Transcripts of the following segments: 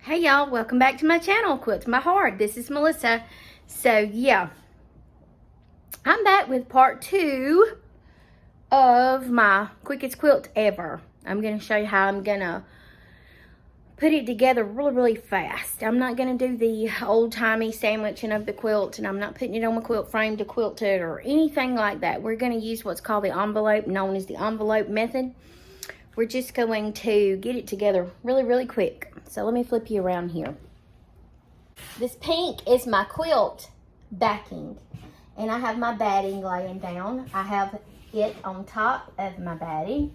Hey y'all, welcome back to my channel, Quilt to My Heart. This is Melissa. So yeah, I'm back with part 2 of my quickest quilt ever. I'm going to show you how I'm going to put it together really fast. I'm not going to do the old-timey sandwiching of the quilt, and I'm not putting it on my quilt frame to quilt it or anything like that. We're going to use what's called the envelope, known as the envelope method. We're just going to get it together really quick. So let me flip you around here. This pink is my quilt backing, and I have my batting laying down. I have it on top of my batting,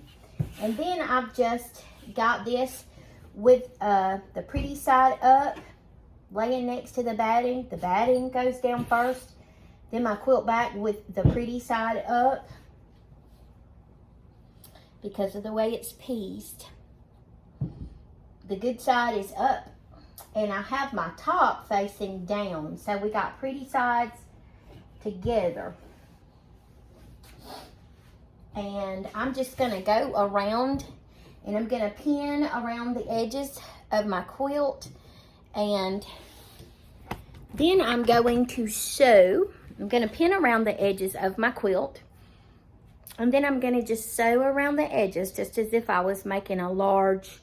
and then I've just got this with the pretty side up, laying next to the batting. The batting goes down first, then my quilt back with the pretty side up because of the way it's pieced. The good side is up, and I have my top facing down. So we got pretty sides together. And I'm just gonna go around, and I'm gonna pin around the edges of my quilt, and then I'm going to sew. I'm gonna pin around the edges of my quilt, and then I'm gonna just sew around the edges, just as if I was making a large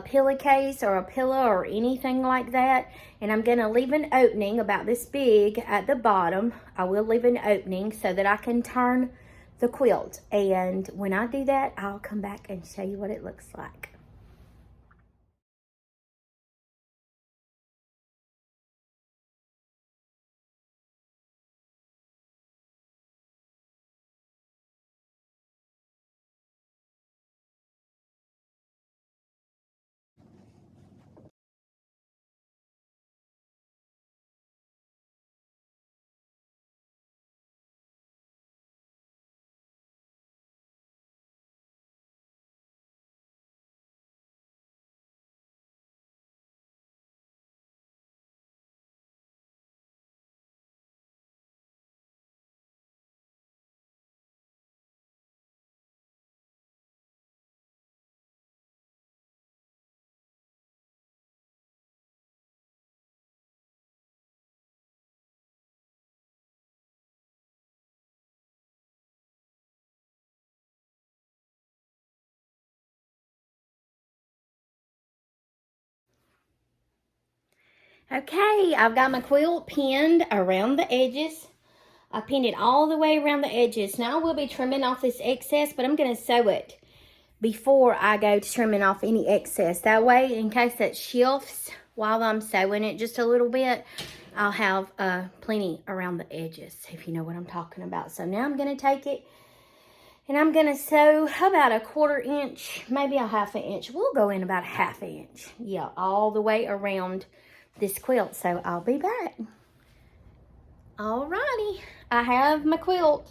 pillowcase or a pillow or anything like that. And I'm going to leave an opening about this big at the bottom. I will leave an opening so that I can turn the quilt, and when I do that, I'll come back and show you what it looks like. Okay, I've got my quilt pinned around the edges. I pinned it all the way around the edges. Now I will be trimming off this excess, but I'm going to sew it before I go to trimming off any excess. That way, in case that shifts while I'm sewing it just a little bit, I'll have plenty around the edges, if you know what I'm talking about. So now I'm going to take it, and I'm going to sew about a 1/4 inch, maybe a 1/2 inch. We'll go in about a 1/2 inch. Yeah, all the way around this quilt. So I'll be back. Alrighty, I have my quilt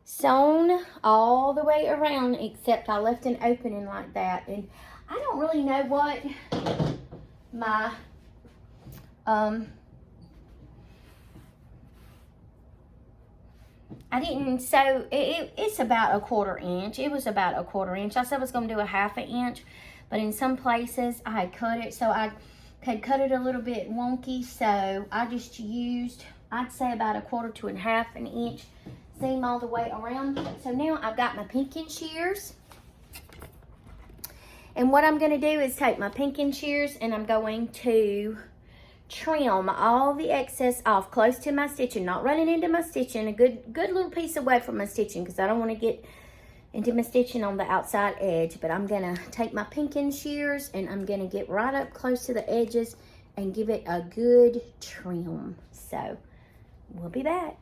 sewn all the way around, except I left an opening like that. And I don't really know what my I didn't sew it's about a 1/4 inch. It was about a 1/4 inch. I said I was going to do a 1/2 inch, but in some places I had cut it, so I had cut it a little bit wonky, so I just used, I'd say, about a 1/4 to a 1/2 inch seam all the way around. So now I've got my pinking shears, and what I'm going to do is take my pinking shears, and I'm going to trim all the excess off close to my stitching, not running into my stitching, a good little piece away from my stitching, because I don't want to get into my stitching on the outside edge. But I'm going to take my pinking shears, and I'm going to get right up close to the edges and give it a good trim. So we'll be back.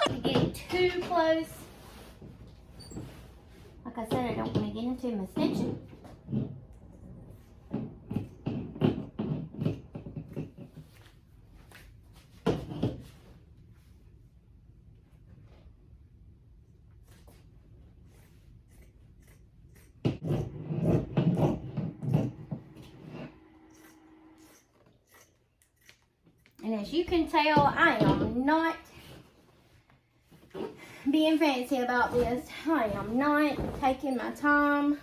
To get it too close, like I said, I don't want to get into my stitching. And as you can tell, I am not being fancy about this. I am not taking my time,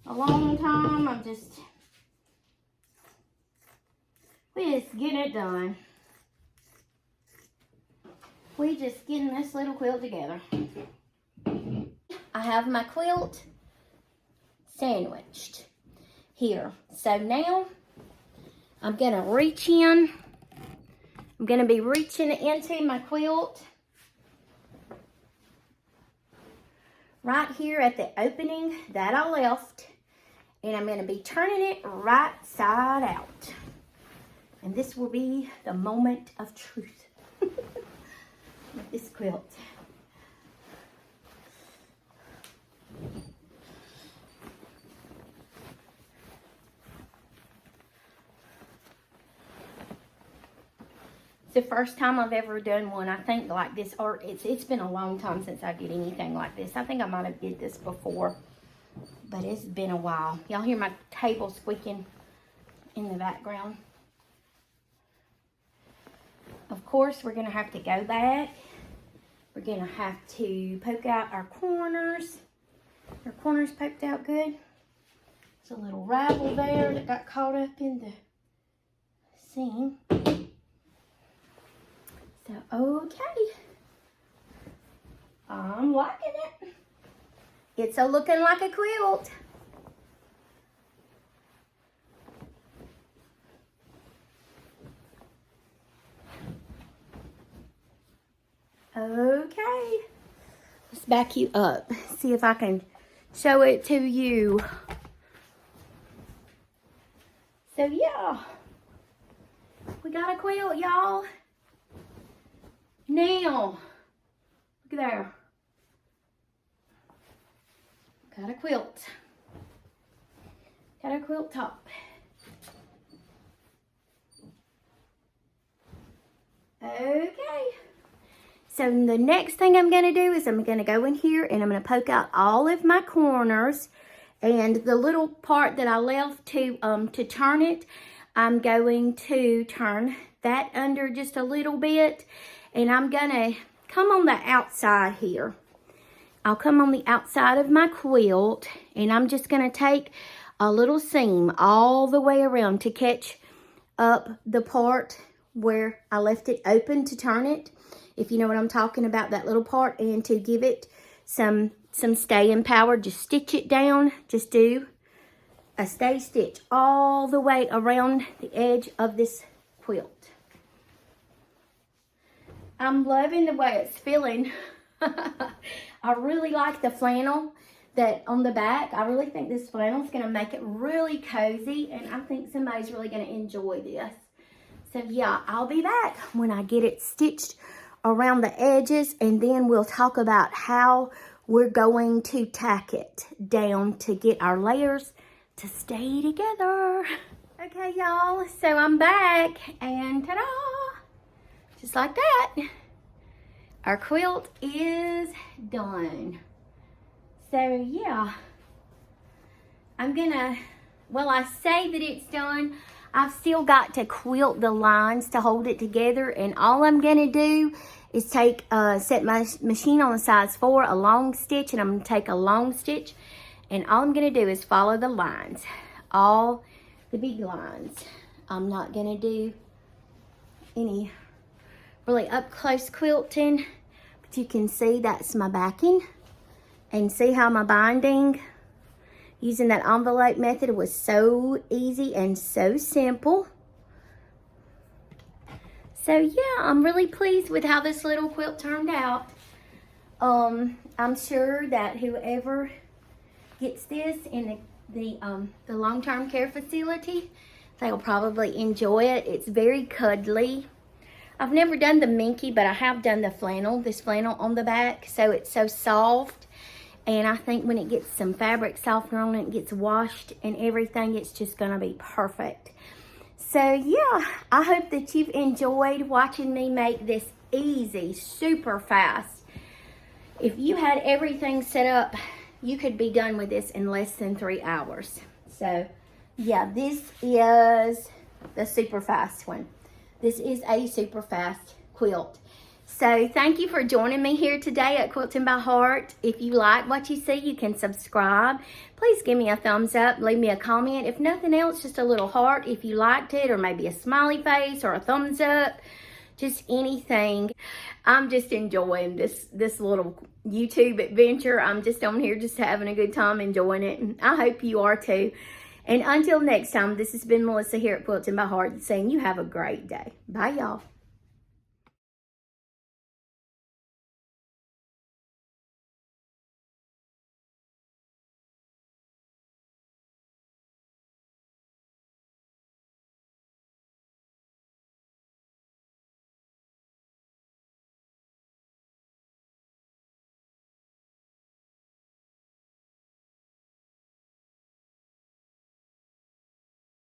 a long time. We just getting it done. We just getting this little quilt together. I have my quilt sandwiched here. So now I'm gonna reach in. I'm gonna be reaching into my quilt right here at the opening that I left, and I'm gonna be turning it right side out. And this will be the moment of truth with this quilt. It's the first time I've ever done one, I think, like this, or it's been a long time since I did anything like this. I think I might have did this before, but it's been a while. Y'all hear my table squeaking in the background. Of course, we're gonna have to go back. We're gonna have to poke out our corners. Our corners poked out good. There's a little ravel there that got caught up in the seam. So, okay. I'm liking it. It's looking like a quilt. Okay. Let's back you up. See if I can show it to you. So, yeah. We got a quilt, y'all. Now, look at there. Got a quilt. Got a quilt top. Okay. So the next thing I'm going to do is I'm going to go in here and I'm going to poke out all of my corners, and the little part that I left to turn it, I'm going to turn that under just a little bit, and I'm going to come on the outside here. I'll come on the outside of my quilt, and I'm just going to take a little seam all the way around to catch up the part where I left it open to turn it, if you know what I'm talking about, that little part, and to give it some staying power. Just stitch it down. Just do a stay stitch all the way around the edge of this quilt. I'm loving the way it's feeling. I really like the flannel that on the back. I really think this flannel is going to make it really cozy, and I think somebody's really going to enjoy this. So yeah, I'll be back when I get it stitched around the edges, and then we'll talk about how we're going to tack it down to get our layers to stay together. Okay, y'all, so I'm back, and ta-da! Just like that, our quilt is done. So yeah, I'm gonna, well, I say that it's done, I've still got to quilt the lines to hold it together, and all I'm gonna do is take, set my machine on a size 4, a long stitch, and I'm gonna take a long stitch, and all I'm gonna do is follow the lines, all the big lines. I'm not gonna do any really up close quilting, but you can see that's my backing, and see how my binding using that envelope method was so easy and so simple. So yeah, I'm really pleased with how this little quilt turned out. I'm sure that whoever gets this in the long-term care facility, they'll probably enjoy it. It's very cuddly. I've never done the minky, but I have done the flannel, this flannel on the back, so it's so soft. And I think when it gets some fabric softener on it, and gets washed and everything, it's just gonna be perfect. So yeah, I hope that you've enjoyed watching me make this easy, super fast. If you had everything set up, you could be done with this in less than 3 hours. So yeah, this is the super fast one. This is a super fast quilt. So thank you for joining me here today at Quilting by Heart. If you like what you see, you can subscribe. Please give me a thumbs up, leave me a comment. If nothing else, just a little heart if you liked it, or maybe a smiley face or a thumbs up, just anything. I'm just enjoying this little YouTube adventure. I'm just on here just having a good time, enjoying it, and I hope you are too. And until next time, this has been Melissa here at Quilting by Heart saying you have a great day. Bye, y'all.